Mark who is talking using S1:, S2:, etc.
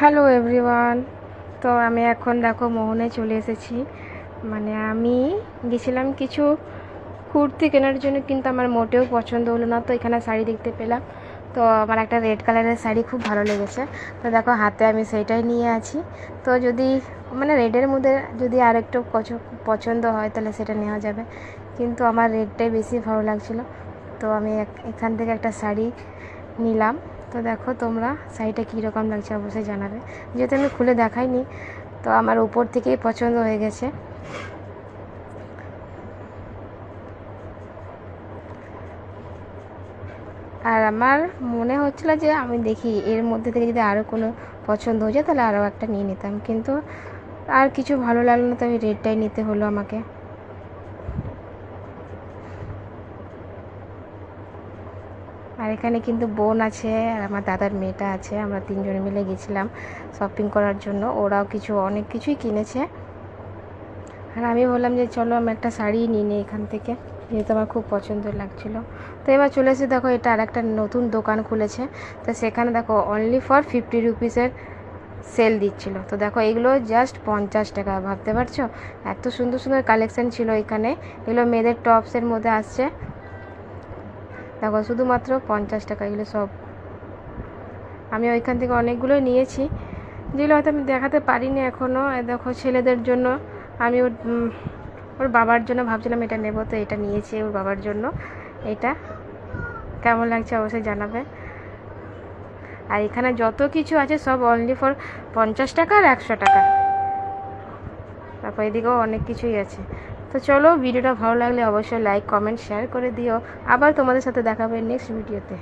S1: Hello everyone. তো আমি এখন দেখো মোহনে চলে এসেছি। মানে আমি গেছিলাম কিছু কুর্তি কেনার জন্য, কিন্তু আমার মোটেও পছন্দ হলো না। তো এখানে শাড়ি দেখতে পেলাম, তো আমার একটা রেড কালারের শাড়ি খুব ভালো লেগেছে। তো দেখো হাতে আমি সেইটাই নিয়ে আছি। তো যদি মানে রেডের মধ্যে যদি আর একটু পছন্দ হয় তাহলে সেটা নেওয়া যাবে, কিন্তু আমার রেডটাই বেশি ভালো লাগছিলো। তো আমি এখান থেকে একটা শাড়ি নিলাম। তো দেখো তোমরা শাড়িটা কীরকম লাগছে অবশ্যই জানাবে। যেহেতু আমি খুলে দেখাইনি, তো আমার উপর থেকেই পছন্দ হয়ে গেছে। আর আমার মনে হচ্ছিলো যে আমি দেখি এর মধ্যে থেকে যদি আরও কোনো পছন্দ হয়ে যায় তাহলে আরও একটা নিয়ে নিতাম, কিন্তু আর কিছু ভালো লাগলো না, তো আমি রেডটাই নিতে হলো আমাকে। আর এখানে কিন্তু বোন আছে আর আমার দাদার মেয়েটা আছে, আমরা তিনজনে মিলে গেছিলাম শপিং করার জন্য। ওরাও অনেক কিছুই কিনেছে। আর আমি বললাম যে চলো আমি একটা শাড়ি নিয়ে নিই এখান থেকে, যেহেতু আমার খুব পছন্দ লাগছিলো। তো এবার চলে এসে দেখো এটা আর একটা নতুন দোকান খুলেছে। তো সেখানে দেখো অনলি ফর 50 রুপিসের সেল দিচ্ছিল। তো দেখো এগুলো জাস্ট 50 টাকা, ভাবতে পারছো এত সুন্দর সুন্দর কালেকশান ছিল এখানে। এগুলো মেয়েদের টপসের মধ্যে আসছে। দেখো শুধুমাত্র 50 টাকা এগুলো সব। আমি ওইখান থেকে অনেকগুলো নিয়েছি, যেগুলো হয়তো আমি দেখাতে পারিনি এখনও। দেখো ছেলেদের জন্য আমি ওর বাবার জন্য ভাবছিলাম এটা নেব, তো এটা নিয়েছি ওর বাবার জন্য। এটা কেমন লাগছে অবশ্যই জানাবে। আর এখানে যত কিছু আছে সব অনলি ফর 50 টাকা আর 100 টাকা। তারপর এদিকেও অনেক কিছুই আছে। তো চলো, ভিডিওটা ভালো লাগলে অবশ্যই লাইক কমেন্ট শেয়ার করে দিও। আবার তোমাদের সাথে দেখা হবে নেক্সট ভিডিওতে।